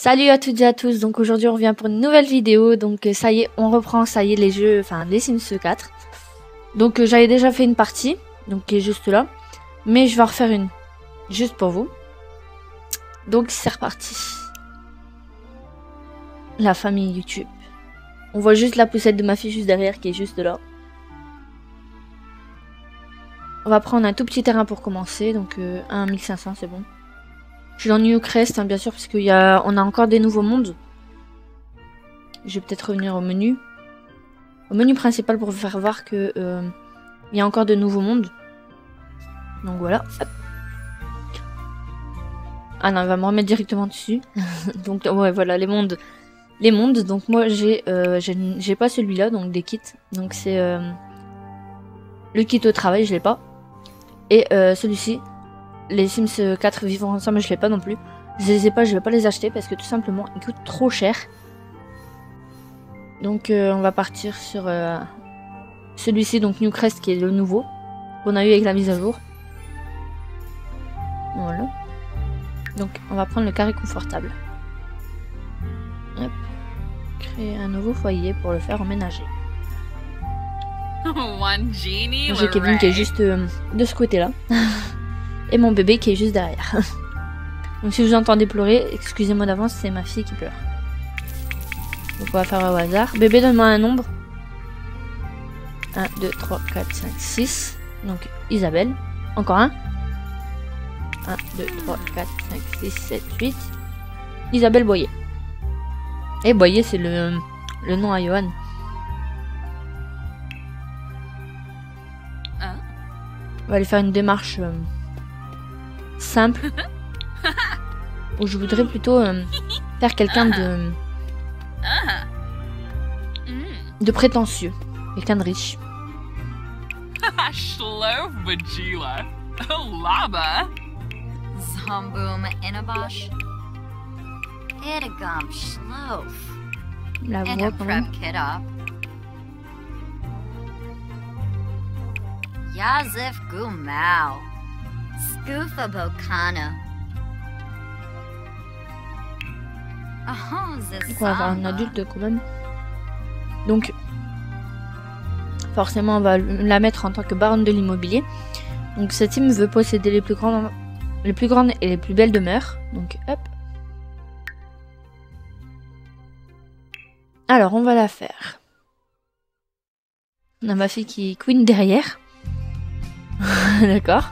Salut à toutes et à tous, donc aujourd'hui on revient pour une nouvelle vidéo, donc ça y est, on reprend, ça y est, les jeux, enfin les Sims 4. Donc j'avais déjà fait une partie, donc qui est juste là, mais je vais en refaire une, juste pour vous. Donc c'est reparti. La famille YouTube. On voit juste la poussette de ma fille juste derrière, qui est juste là. On va prendre un tout petit terrain pour commencer, donc 1500 c'est bon. Je suis dans Newcrest, hein, bien sûr, parce qu'on a encore des nouveaux mondes. Je vais peut-être revenir au menu. Au menu principal pour vous faire voir que il y a encore de nouveaux mondes. Donc voilà. Hop. Ah non, il va me remettre directement dessus. Donc ouais, voilà, les mondes. Les mondes, donc moi j'ai pas celui-là, donc des kits. Donc c'est le kit au travail, je l'ai pas. Et celui-ci. Les Sims 4 vivre ensemble, je l'ai pas non plus. Je les ai pas, je vais pas les acheter parce que tout simplement ils coûtent trop cher. Donc on va partir sur celui-ci, donc Newcrest, qui est le nouveau qu'on a eu avec la mise à jour. Voilà. Donc on va prendre le carré confortable. Hop. Créer un nouveau foyer pour le faire emménager. J'ai Kevin qui est juste de ce côté-là. Et mon bébé qui est juste derrière. Donc si vous entendez pleurer, excusez-moi d'avance, c'est ma fille qui pleure. Donc on va faire au hasard. Bébé, donne-moi un nombre. 1, 2, 3, 4, 5, 6. Donc Isabelle. Encore un. 1, 2, 3, 4, 5, 6, 7, 8. Isabelle Boyer. Et Boyer, c'est le nom à Johan. On va aller faire une démarche simple. Où je voudrais plutôt faire quelqu'un de prétentieux. Quelqu'un de riche. La voix quand même. Yazif Gumau. Scoofa Bokana. Donc on va avoir un adulte quand même. Donc forcément on va la mettre en tant que baronne de l'immobilier. Donc cette team veut posséder les plus grandes et les plus belles demeures. Donc hop. Alors on va la faire. On a ma fille qui est queen derrière. D'accord.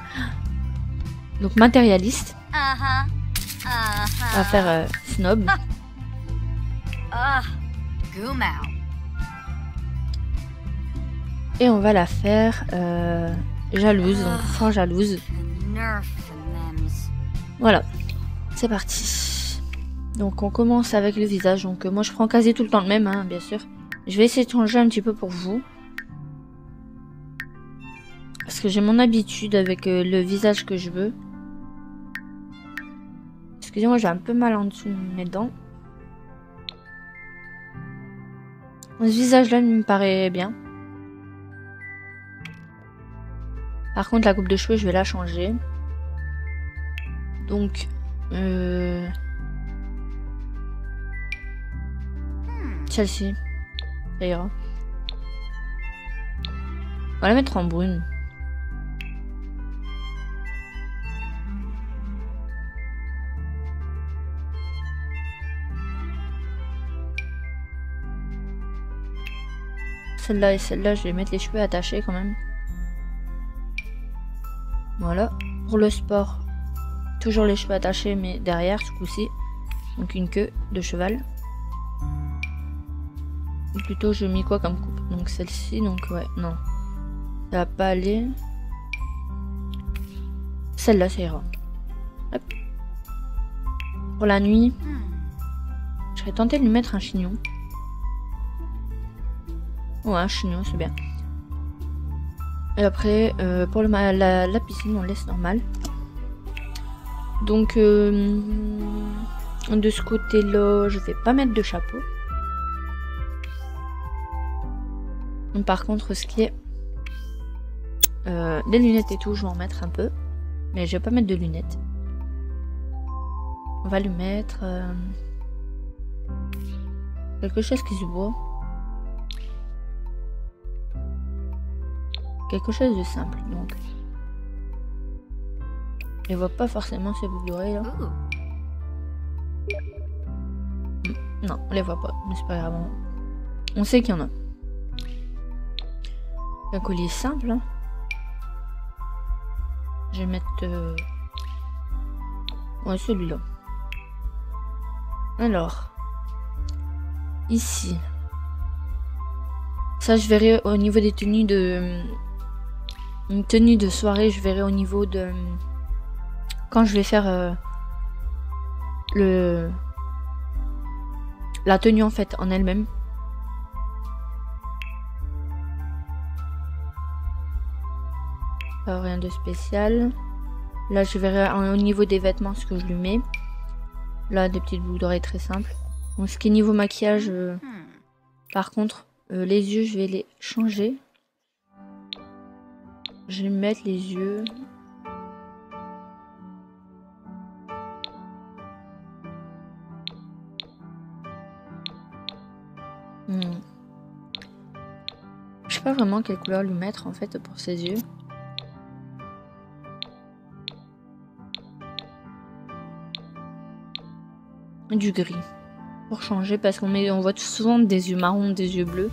Donc matérialiste. On va faire snob. Et on va la faire jalouse, donc sans jalouse. Voilà, c'est parti. Donc on commence avec le visage. Donc moi je prends quasi tout le temps le même, hein, bien sûr. Je vais essayer de changer un petit peu pour vous. Parce que j'ai mon habitude avec le visage que je veux. Excusez-moi, j'ai un peu mal en dessous de mes dents. Ce visage-là me paraît bien. Par contre, la coupe de cheveux, je vais la changer. Donc, celle-ci, ça ira. On va la mettre en brune. Celle-là et celle-là, je vais mettre les cheveux attachés quand même. Voilà. Pour le sport, toujours les cheveux attachés, mais derrière ce coup-ci. Donc une queue de cheval. Ou plutôt, je mets quoi comme coupe? Donc celle-ci, donc ouais, non. Ça va pas aller. Celle-là, ça ira. Hop. Pour la nuit, je serais tentée de lui mettre un chignon. Ouais, un chignon, c'est bien. Et après, pour la piscine, on laisse normal. Donc, de ce côté-là, je vais pas mettre de chapeau. Par contre, ce qui est des lunettes et tout, je vais en mettre un peu. Mais je vais pas mettre de lunettes. On va lui mettre Quelque chose qui se voit. Quelque chose de simple, donc. Je vois pas forcément ces boucles d'oreilles là. Non, on les voit pas, mais c'est pas grave. On sait qu'il y en a. Un collier simple. Hein. Je vais mettre... Ouais, celui-là. Alors. Ici. Ça, je verrai au niveau des tenues de... Une tenue de soirée, je verrai au niveau de... Quand je vais faire la tenue en fait en elle-même. Rien de spécial. Là je verrai au niveau des vêtements ce que je lui mets. Là des petites boucles d'oreilles très simples. Bon, ce qui est niveau maquillage, par contre, les yeux je vais les changer. Je vais mettre les yeux. Je sais pas vraiment quelle couleur lui mettre en fait pour ses yeux. Du gris pour changer parce on voit souvent des yeux marrons, des yeux bleus.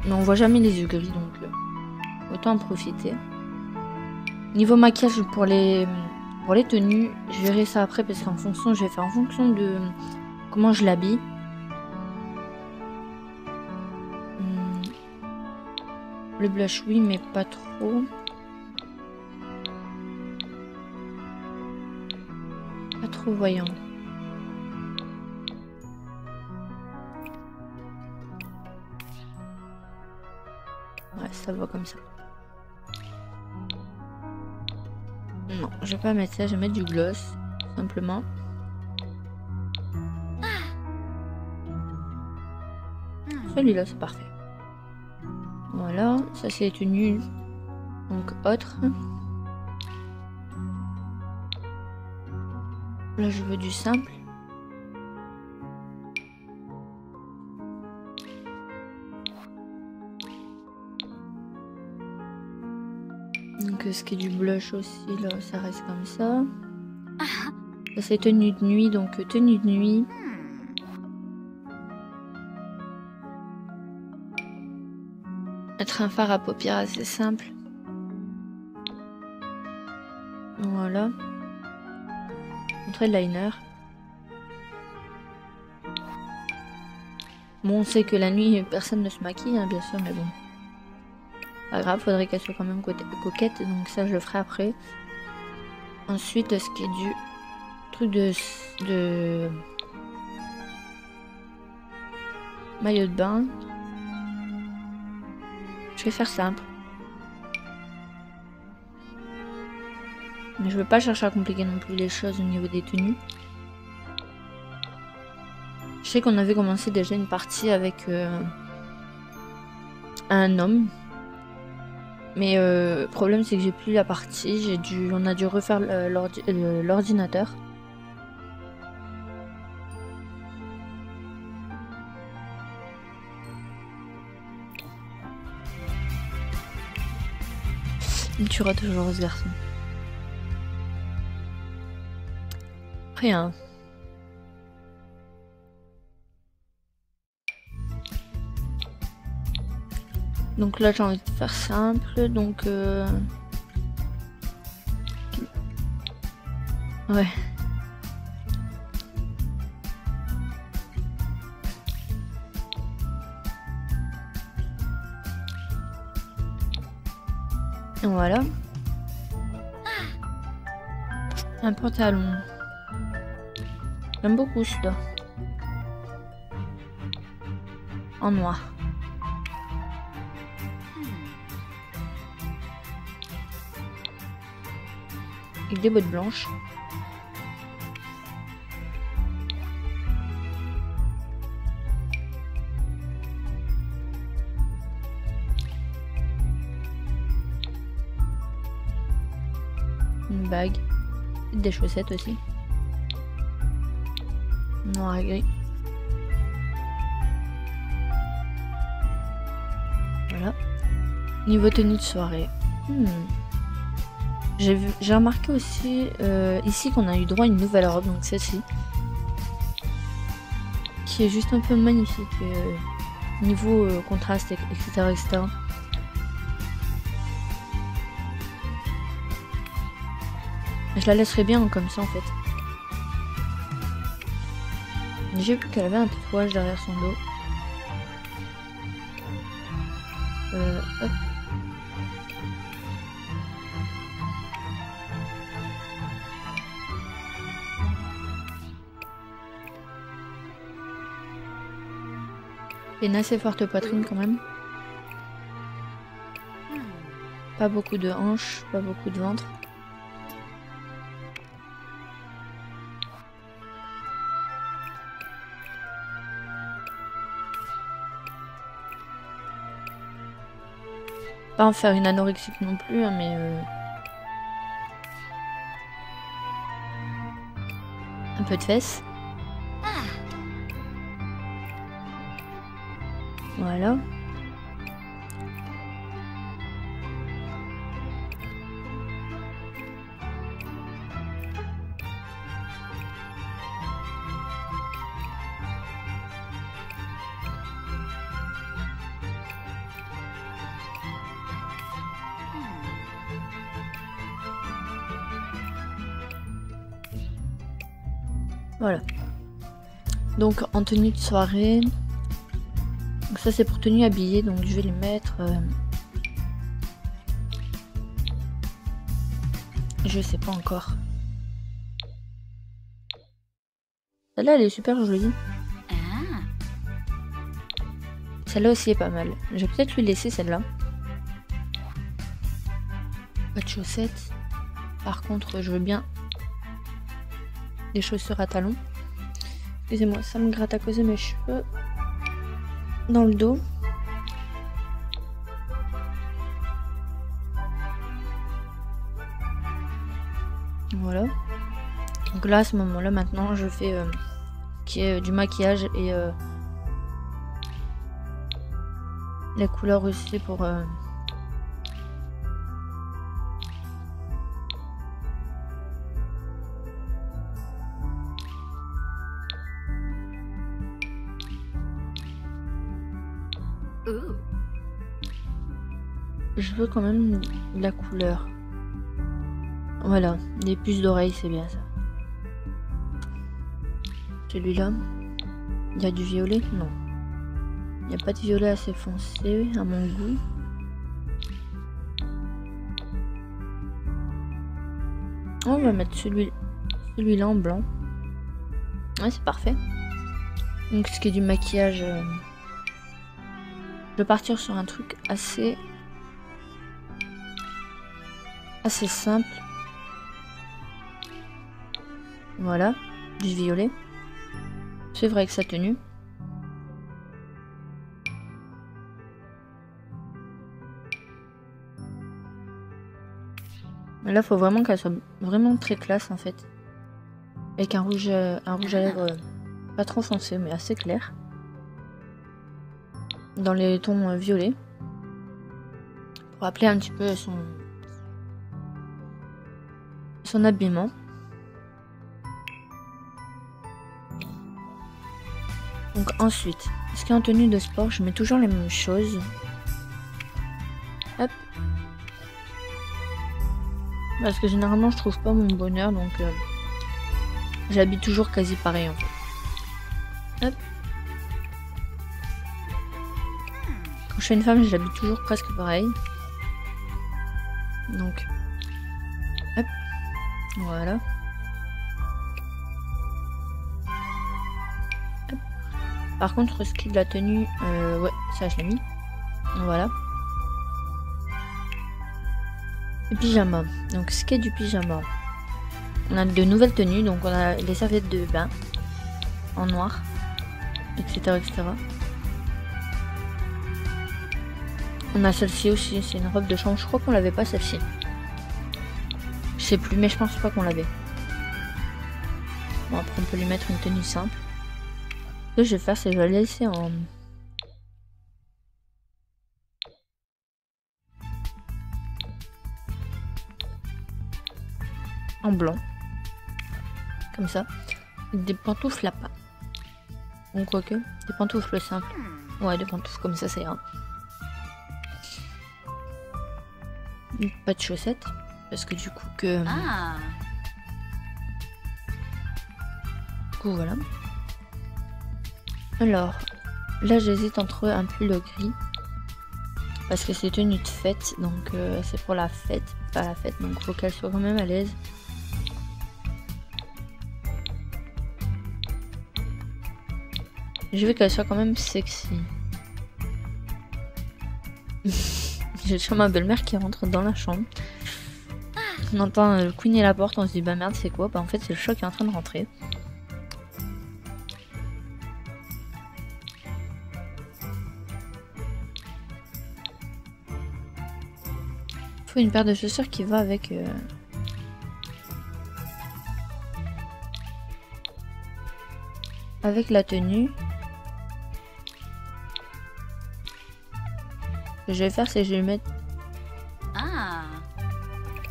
Mais on voit jamais les yeux gris donc autant en profiter. Niveau maquillage pour les tenues, je verrai ça après parce qu'en fonction, je vais faire en fonction de comment je l'habille. Le blush oui mais pas trop. Pas trop voyant. Ouais, ça va comme ça. Non, je vais pas mettre ça, je vais mettre du gloss, simplement. Celui-là, c'est parfait. Voilà, ça c'est tenue. Donc, autre. Là, je veux du simple. Donc, ce qui est du blush aussi, là, ça reste comme ça. Ça, c'est tenue de nuit, donc tenue de nuit. Mettre un fard à paupières assez simple. Voilà. Un trait de liner. Bon, on sait que la nuit, personne ne se maquille, hein, bien sûr, mais bon. Pas grave, faudrait qu'elle soit quand même coquette, donc ça, je le ferai après. Ensuite, ce qui est du truc de maillot de bain. Je vais faire simple. Mais je veux pas chercher à compliquer non plus les choses au niveau des tenues. Je sais qu'on avait commencé déjà une partie avec un homme. Mais le problème c'est que j'ai plus la partie. On a dû refaire l'ordinateur. Il tuera toujours ce garçon. Rien. Donc là j'ai envie de faire simple, donc ouais. Et voilà. Un pantalon. J'aime beaucoup celui-là. En noir. Avec des bottes blanches. Une bague. Des chaussettes aussi. Noir et gris. Voilà. Niveau tenue de soirée. J'ai remarqué aussi ici qu'on a eu droit à une nouvelle robe, donc celle-ci. Qui est juste un peu magnifique. Niveau contraste, etc., etc. Je la laisserai bien comme ça en fait. J'ai vu qu'elle avait un tatouage derrière son dos. Hop. Il y a une assez forte poitrine quand même. Pas beaucoup de hanches, pas beaucoup de ventre. Pas en faire une anorexique non plus, hein, mais un peu de fesses. Voilà. Voilà. Donc en tenue de soirée. Donc ça c'est pour tenue habillée, donc je vais les mettre. Je sais pas encore. Celle-là elle est super jolie. Celle-là aussi est pas mal. Je vais peut-être lui laisser celle-là. Pas de chaussettes. Par contre je veux bien des chaussures à talons. Excusez-moi, ça me gratte à cause de mes cheveux. Dans le dos. Voilà. Donc là à ce moment là maintenant je fais qui est du maquillage et les couleurs aussi pour je veux quand même de la couleur. Voilà, des puces d'oreilles, c'est bien ça. Celui-là, il y a du violet? Non. Il n'y a pas de violet assez foncé à mon goût. On va mettre celui-là en blanc. Ouais, c'est parfait. Donc ce qui est du maquillage, je vais partir sur un truc assez simple. Voilà, du violet. Suivre avec sa tenue. Mais là, faut vraiment qu'elle soit vraiment très classe en fait. Avec un rouge à lèvres pas trop foncé, mais assez clair. Dans les tons violets. Pour rappeler un petit peu son habillement. Donc ensuite, ce qui est en tenue de sport, je mets toujours les mêmes choses. Hop. Parce que généralement je trouve pas mon bonheur, donc j'habille toujours quasi pareil en fait. Hop. Quand je suis une femme, j'habille toujours presque pareil. Donc, hop. Voilà. Hop. Par contre, ce qui est de la tenue, ouais, ça je l'ai mis. Voilà. Le pyjama. Donc, ce qui est du pyjama, on a de nouvelles tenues. Donc, on a les serviettes de bain en noir, etc., etc. On a celle-ci aussi. C'est une robe de chambre. Je crois qu'on l'avait pas celle-ci. Je sais plus, mais je pense pas qu'on l'avait. Bon, après on peut lui mettre une tenue simple. que je vais faire, c'est que je vais la laisser en blanc. Comme ça. Des pantoufles là pas. Bon, quoique. Des pantoufles simples. Ouais, des pantoufles comme ça ira. Pas de chaussettes. Parce que du coup que... Du coup voilà. Alors, là j'hésite entre un pull gris. Parce que c'est tenue de fête. Donc c'est pour la fête. Pas la fête. Donc faut qu'elle soit quand même à l'aise. Je veux qu'elle soit quand même sexy. J'ai toujours ma belle-mère qui rentre dans la chambre. On entend couiner la porte, on se dit bah merde c'est quoi? Bah en fait c'est le chat qui est en train de rentrer. Il faut une paire de chaussures qui va avec... avec la tenue. Ce que je vais faire, c'est que je vais mettre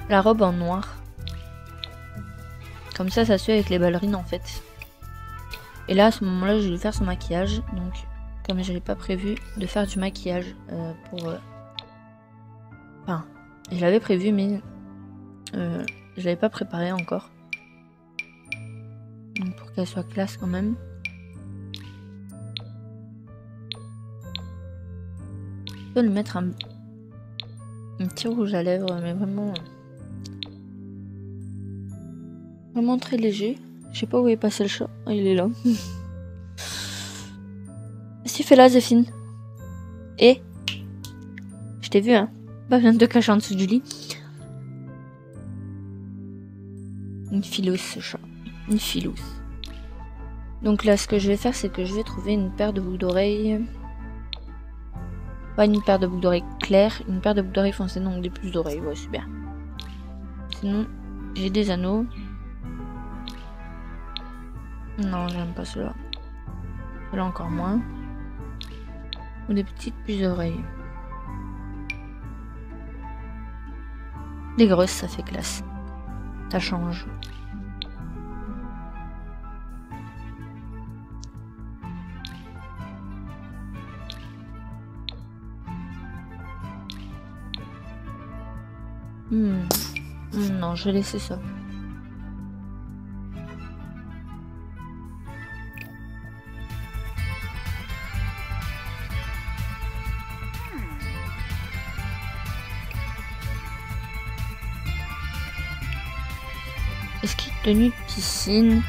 la robe en noir. Comme ça suit avec les ballerines en fait. Et là, à ce moment-là, je vais faire son maquillage. Donc, comme je n'ai pas prévu de faire du maquillage pour... Enfin, je l'avais prévu, mais je l'avais pas préparé encore. Donc, pour qu'elle soit classe quand même. Je peux lui mettre un petit rouge à lèvres, mais vraiment très léger. Je sais pas où est passé le chat. Oh, il est là. Qu'est-ce que tu fais là, Zéphine? Eh, je t'ai vu, hein. Pas besoin de te cacher en dessous du lit. Une filousse, ce chat. Une filousse. Donc là, ce que je vais faire, c'est que je vais trouver une paire de boucles d'oreilles. Pas une paire de boucles d'oreilles claires, une paire de boucles d'oreilles foncées, donc des plus d'oreilles, ouais, super. Sinon, j'ai des anneaux. Non, j'aime pas cela. Cela encore moins. Ou des petites puces d'oreilles. Les grosses, ça fait classe. Ça change. Non, je vais laisser ça. Est-ce qu'il y a tenue de piscine?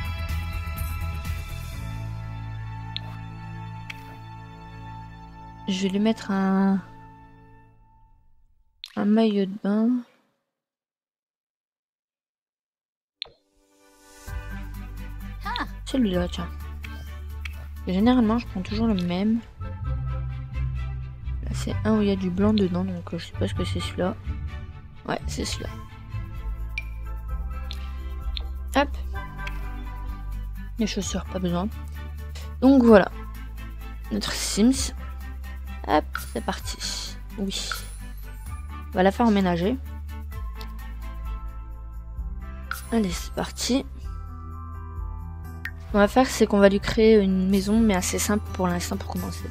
Je vais lui mettre un maillot de bain. Celui-là, tiens. Et généralement, je prends toujours le même. Là, c'est un où il y a du blanc dedans, donc je sais pas ce que c'est celui-là. Ouais, c'est celui-là. Hop. Les chaussures, pas besoin. Donc voilà. Notre Sims. Hop, c'est parti. Oui. On va la faire emménager. Allez, c'est parti. Ce qu'on va faire, c'est qu'on va lui créer une maison, mais assez simple pour l'instant pour commencer.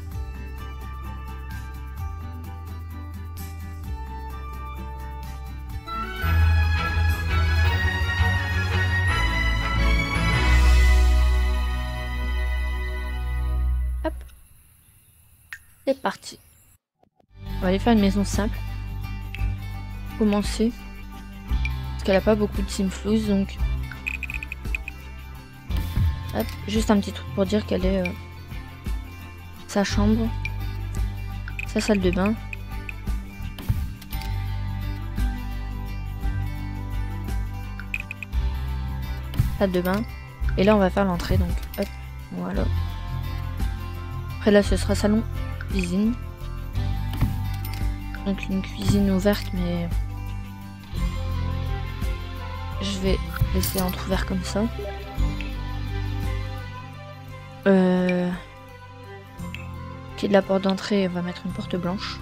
Hop. C'est parti. On va aller faire une maison simple. Commencer. Parce qu'elle a pas beaucoup de simflouz, donc... Hop, juste un petit truc pour dire qu'elle est sa chambre, sa salle de bain, salle de bain, et là on va faire l'entrée, donc hop, voilà. Après là ce sera salon, cuisine, donc une cuisine ouverte, mais je vais laisser entrouvert comme ça. qui est de la porte d'entrée, on va mettre une porte blanche.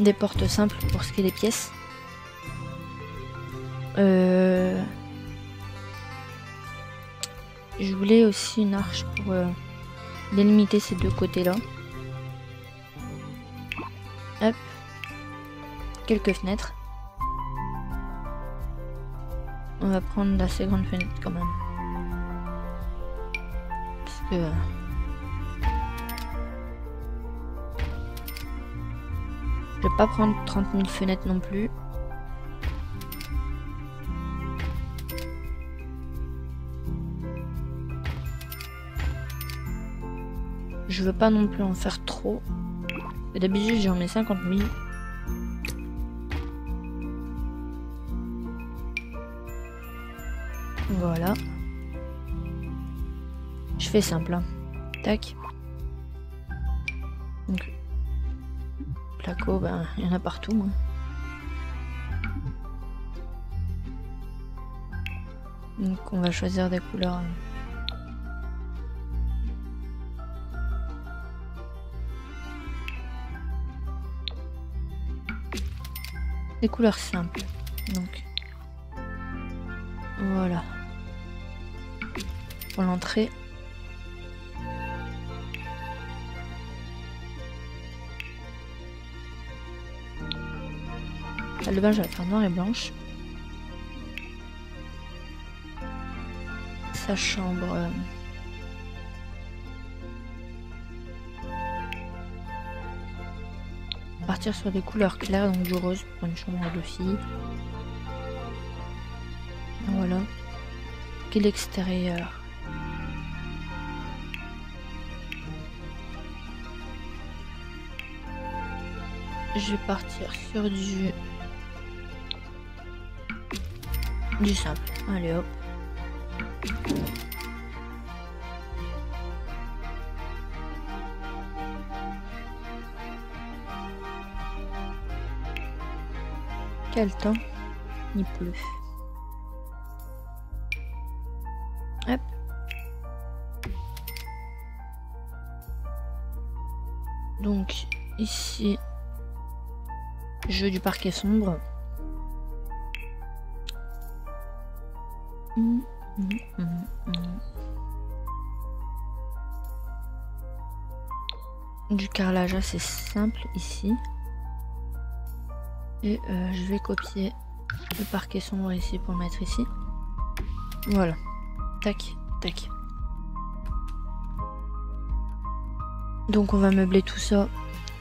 Des portes simples pour ce qui est des pièces. Je voulais aussi une arche pour délimiter ces deux côtés-là. Hop. Quelques fenêtres. On va prendre d'assez grandes fenêtres quand même. Parce que... je vais pas prendre 30 000 fenêtres non plus. Je veux pas non plus en faire trop. D'habitude j'en mets 50 000. Voilà. Je fais simple. Hein. Tac. Donc, placo, ben, il y en a partout. Moi. Donc on va choisir des couleurs. Des couleurs simples. Donc voilà. Pour l'entrée. Le bain, je vais faire noir et blanche. Sa chambre. Partir sur des couleurs claires, donc du rose pour une chambre de fille. Voilà. Et l'extérieur. Je vais partir sur du simple. Allez hop. Quel temps il pleut. Hop. Donc ici, je veux du parquet sombre. Du carrelage assez simple ici. Et je vais copier le parquet sombre ici pour le mettre ici. Voilà. Tac, tac. Donc on va meubler tout ça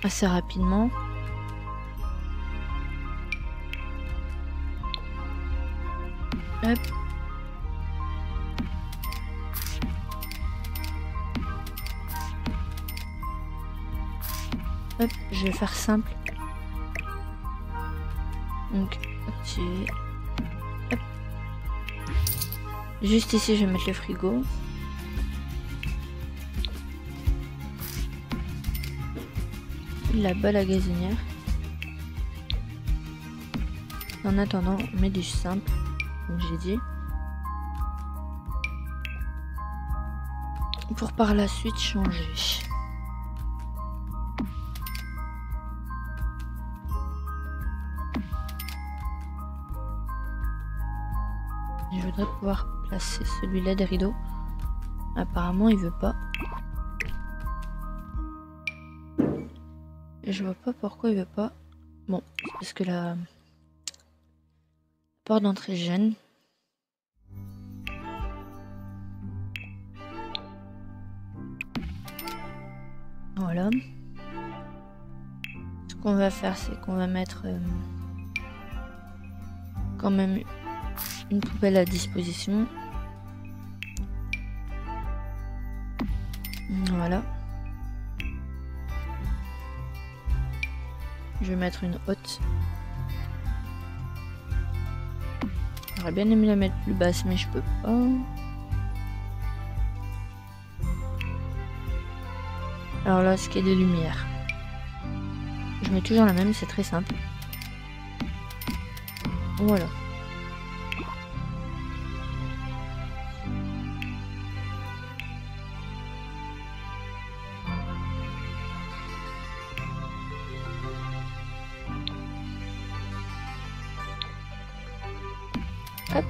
assez rapidement. Hop. Hop, je vais faire simple. Donc, hop. Juste ici, je vais mettre le frigo. Là-bas, la gazinière. En attendant, on met du simple, comme j'ai dit. Pour par la suite changer. Je voudrais pouvoir placer celui-là des rideaux. Apparemment, il veut pas. Et je vois pas pourquoi il veut pas. Bon, c'est parce que la porte d'entrée gêne. Voilà. Ce qu'on va faire, c'est qu'on va mettre quand même une poubelle à disposition. Voilà. Je vais mettre une haute. J'aurais bien aimé la mettre plus basse, mais je peux pas. Alors là, ce qui est des lumières. Je mets toujours la même, c'est très simple. Voilà. Hop.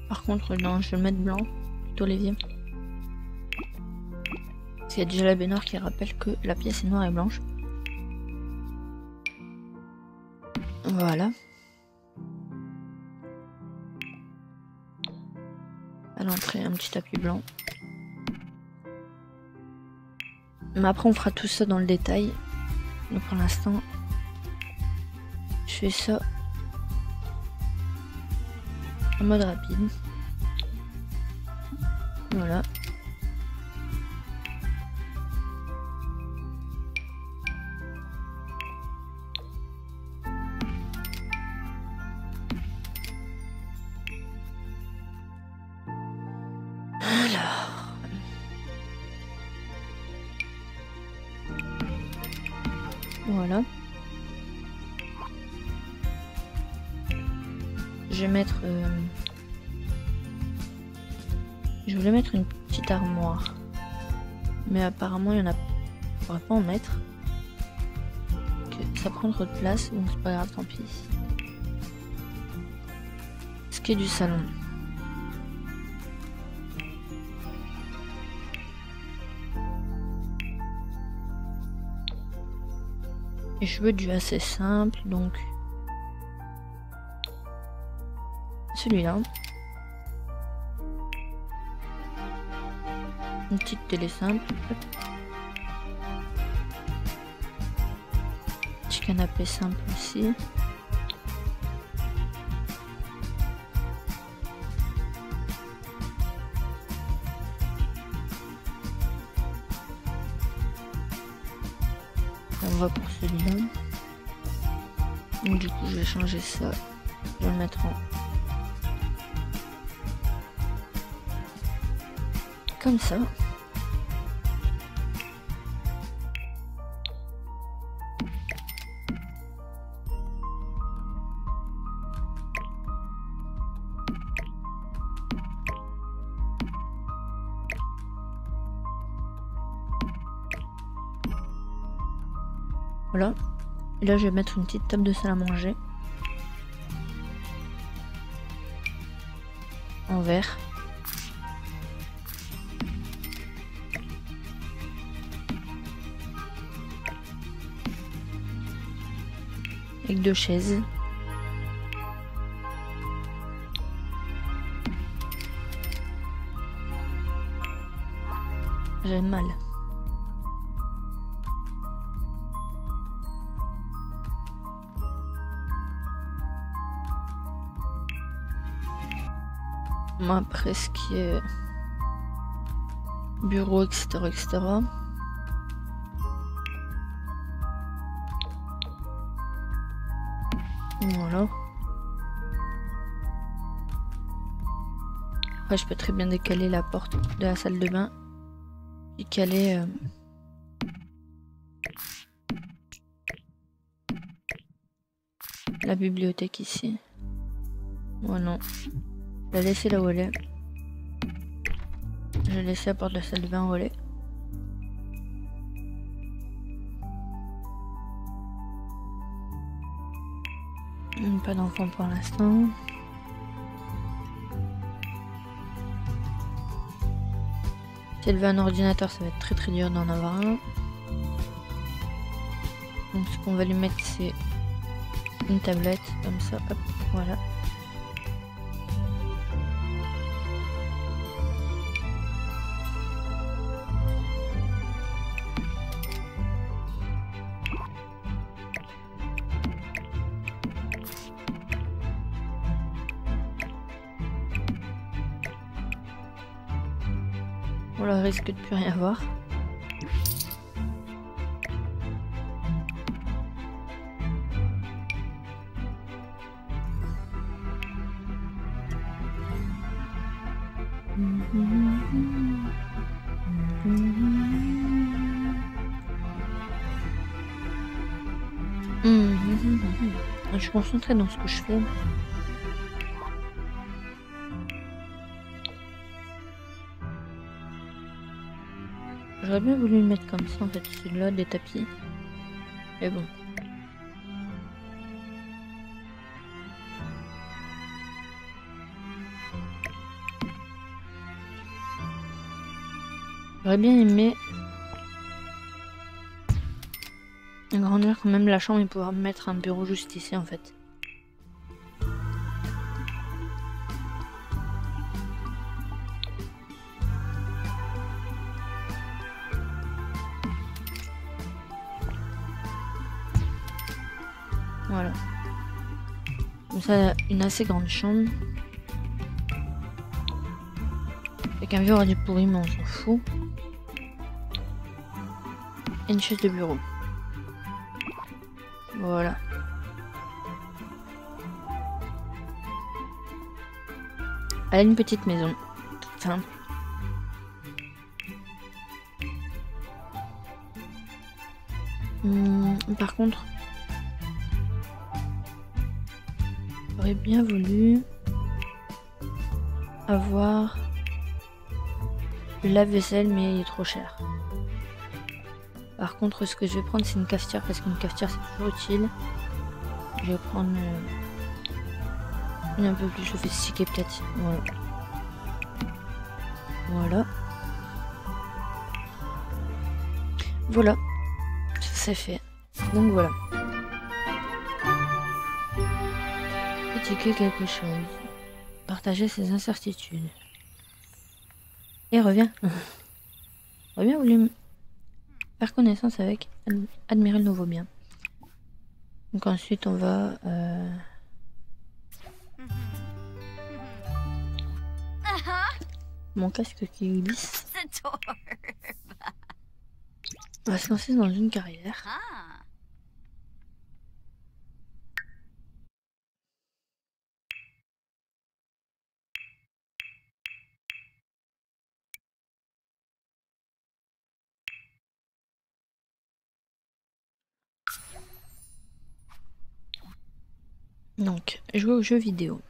Par contre, non, je vais le mettre blanc, plutôt l'évier. Parce qu'il y a déjà la baignoire qui rappelle que la pièce est noire et blanche. Voilà. À l'entrée, un petit tapis blanc. Mais après, on fera tout ça dans le détail. Donc pour l'instant, je fais ça en mode rapide. Voilà. Alors. Voilà. Je vais mettre... Je voulais mettre une petite armoire. Mais apparemment, il y en a... Je pourrais pas en mettre. Ça prend trop de place, donc c'est pas grave, tant pis. Ce qui est du salon. Et je veux du assez simple, donc... Celui-là. Une petite télé simple. Petit canapé simple aussi. On va pour celui-là. Donc du coup je vais changer ça. Je vais le mettre en... Comme ça. Voilà. Et là je vais mettre une petite table de salle à manger. En verre. Avec 2 chaises. J'ai mal. Moi, après ce qui est bureau, etc., etc. Voilà. Après, je peux très bien décaler la porte de la salle de bain et caler la bibliothèque ici. Oh non. Je vais la laisser là où elle est. Je vais laisser la porte de la salle de bain où elle est. Pas d'enfant pour l'instant. Si elle veut un ordinateur, ça va être très très dur d'en avoir un. Donc ce qu'on va lui mettre, c'est une tablette, comme ça, hop, voilà. On leur risque de plus rien voir. Je suis concentrée dans ce que je fais. J'aurais bien voulu le mettre comme ça en fait, celui-là des tapis. Mais bon. J'aurais bien aimé agrandir quand même la chambre et pouvoir mettre un bureau juste ici en fait. Voilà. Comme ça, une assez grande chambre. Avec un vieux ordi pourri, mais on s'en fout. Et une chaise de bureau. Voilà. Elle a une petite maison. Toute simple. Par contre, j'aurais bien voulu avoir le lave-vaisselle, mais il est trop cher. Par contre, ce que je vais prendre, c'est une cafetière, parce qu'une cafetière, c'est toujours utile. Je vais prendre une un peu plus sophistiquée, peut-être. Voilà. Voilà. Voilà. Ça, c'est fait. Donc, voilà. Critiquer quelque chose. Partager ses incertitudes. Et reviens. Reviens, voulu faire connaissance avec, admirer le nouveau bien. Donc ensuite on va mon casque qui glisse. On va se lancer dans une carrière. Donc, jouer aux jeux vidéo.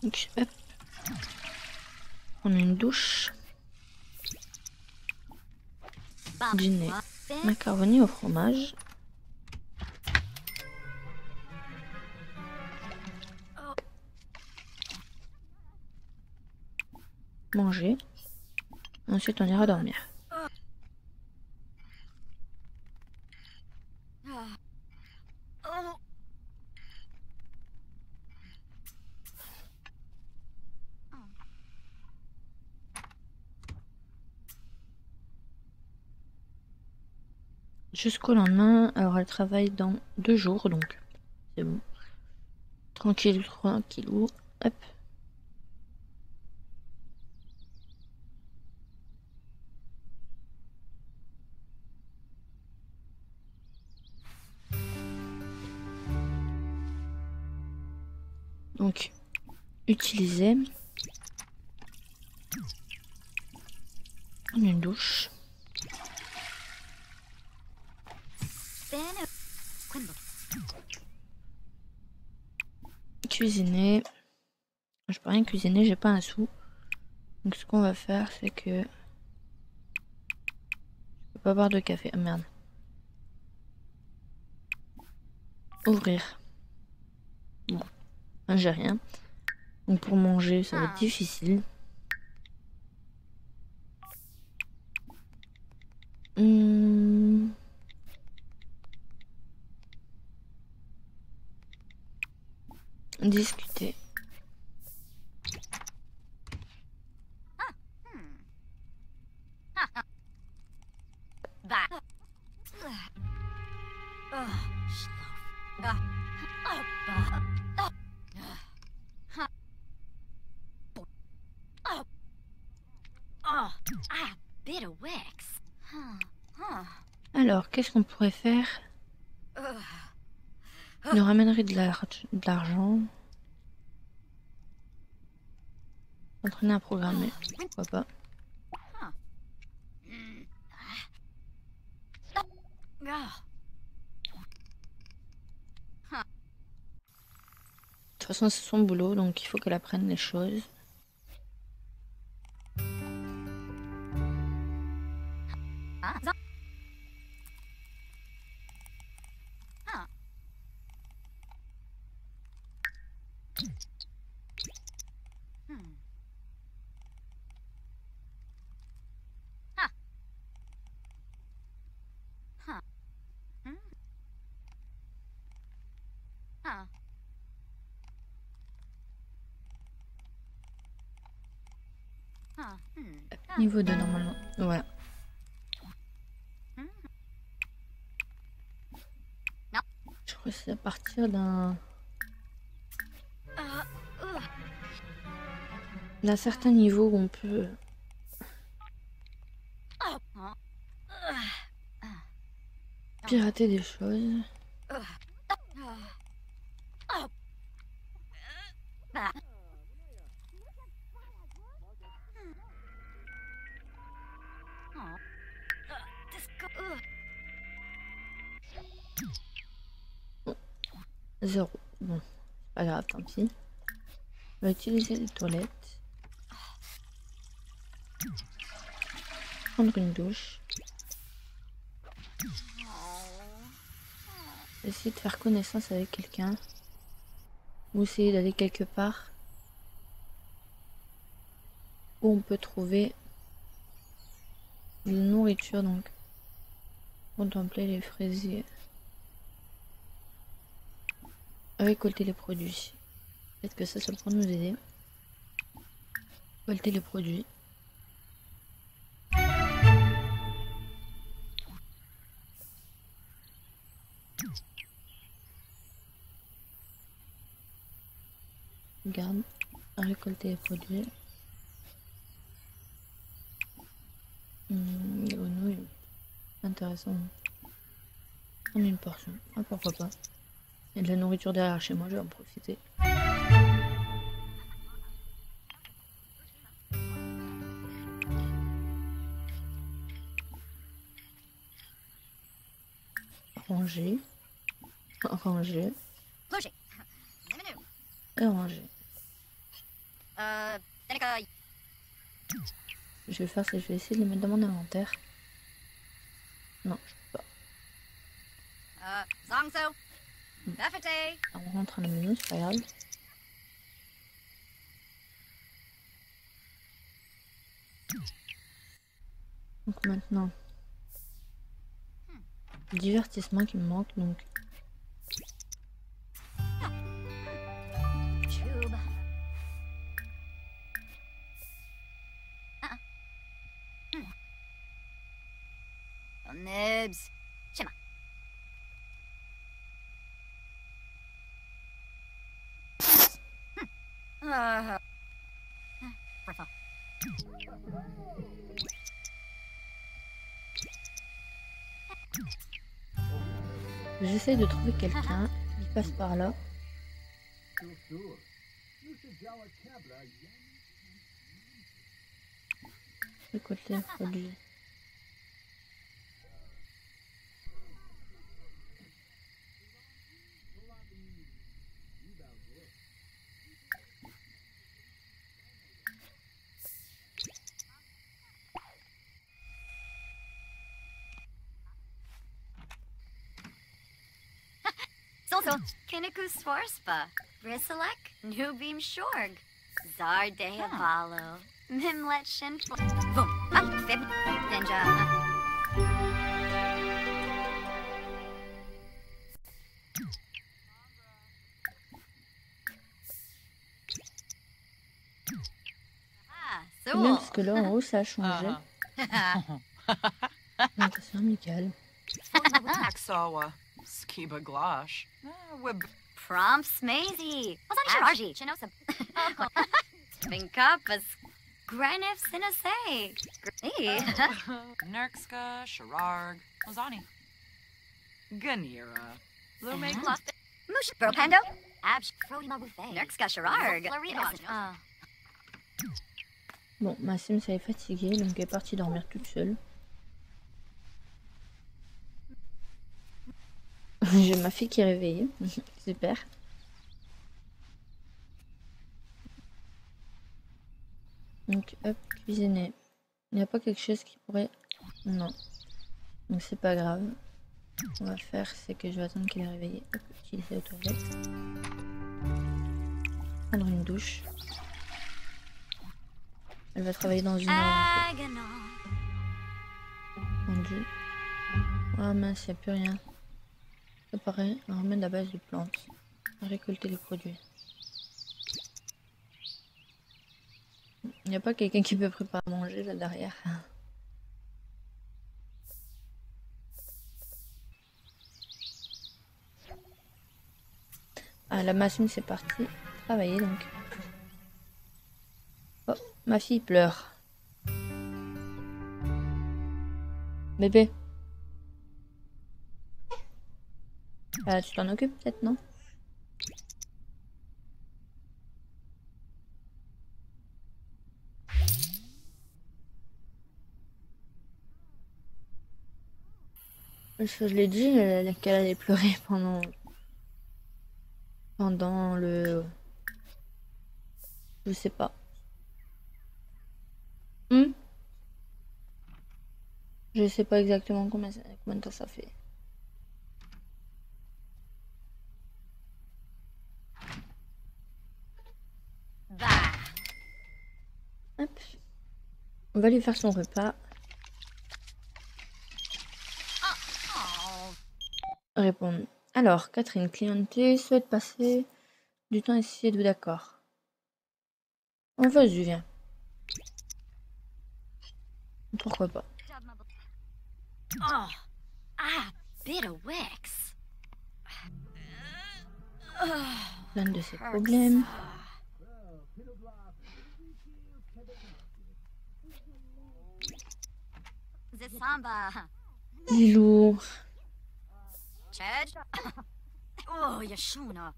Donc, hop. On a une douche. Dîner. Macaroni au fromage. Manger. Ensuite, on ira dormir. Jusqu'au lendemain. Alors, elle travaille dans 2 jours, donc c'est bon. Tranquille, tranquillou. Hop. Donc, utiliser une douche. Cuisiner. Je peux rien cuisiner, j'ai pas un sou. Donc ce qu'on va faire, c'est que je peux pas boire de café. Ah merde. Ouvrir. Bon, j'ai rien. Donc pour manger, ça va être difficile. Discuter. Alors, qu'est-ce qu'on pourrait faire? Il nous ramènerait de l'argent. Entraîner à programmer. Pourquoi pas? De toute façon, c'est son boulot, donc il faut qu'elle apprenne les choses. Niveau 2 normalement. Voilà. Je crois que c'est à partir d'un certain niveau où on peut pirater des choses. Zéro. Bon, c'est pas grave, tant pis. On va utiliser les toilettes. Prendre une douche. Essayer de faire connaissance avec quelqu'un. Ou essayer d'aller quelque part où on peut trouver de la nourriture, donc contempler les fraisiers. Récolter les produits. Peut-être que ça pourrait nous aider. Récolter les produits. Regarde. Récolter les produits. Les grenouilles. Intéressant. Prendre une portion. Ah, pourquoi pas. Il y a de la nourriture derrière chez moi, je vais en profiter. Ranger. Ranger. Et ranger. Je vais faire, c'est je vais essayer de les mettre dans mon inventaire. Non, je peux pas. On rentre à la menu, c'est pas grave. Donc maintenant, le divertissement qui me manque, donc. Nibs. Shima. J'essaye de trouver quelqu'un qui passe par là. Récolter un produit. So, Kiniku Swarspa, Brisselek, Nubim Shorg, Zardea Valo, Mimlet Shinfl. Boom, Fib, Ninja. bien parce que là en haut ça a changé. Donc c'est amical. Aksawa, Skiba Glosh, Prompt Smazy. Shiraji. Chinosa. Vinkapas. Grenif Sinase. Nerkska, Shararg, Ozani, Ganira, Lume, Mush Bropando. Absh Frodima Buffet. Nerkska Shararg. Bon, ma Sim ça est fatiguée donc elle est partie dormir toute seule. J'ai ma fille qui est réveillée. Super. Donc hop, cuisiner. Il n'y a pas quelque chose qui pourrait... Non. Donc c'est pas grave. Ce qu'on va faire, c'est que je vais attendre qu'il est réveillé. Hop, utiliser les toilettes. Prendre une douche. Elle va travailler dans une heure. Tendu. Ah mince, il n'y a plus rien. Préparer un remède à base de plantes. Récolter les produits. Il n'y a pas quelqu'un qui peut préparer à manger là derrière. Ah, la machine c'est parti travailler donc. Oh, ma fille pleure. Bébé. Tu t'en occupes peut-être, non? Je l'ai dit qu'elle allait pleurer pendant le... Je sais pas. Je sais pas exactement combien de temps ça fait. Hop. On va lui faire son repas. Répondre. Alors, Catherine, clientée, souhaite passer du temps ici, êtes-vous d'accord? On vas-y, viens. Pourquoi pas? Plein de ses problèmes. Lilou. Oh, Yashuna.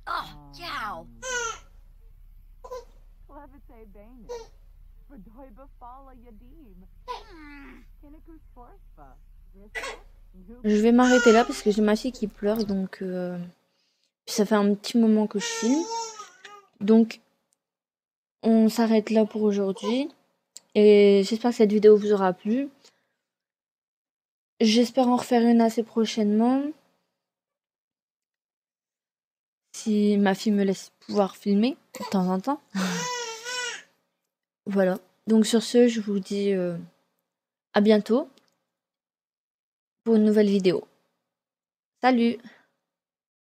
Oh, yow. Je vais m'arrêter là parce que j'ai ma fille qui pleure, donc ça fait un petit moment que je filme. Donc on s'arrête là pour aujourd'hui. Et j'espère que cette vidéo vous aura plu. J'espère en refaire une assez prochainement. Si ma fille me laisse pouvoir filmer de temps en temps. Voilà. Donc sur ce, je vous dis à bientôt pour une nouvelle vidéo. Salut!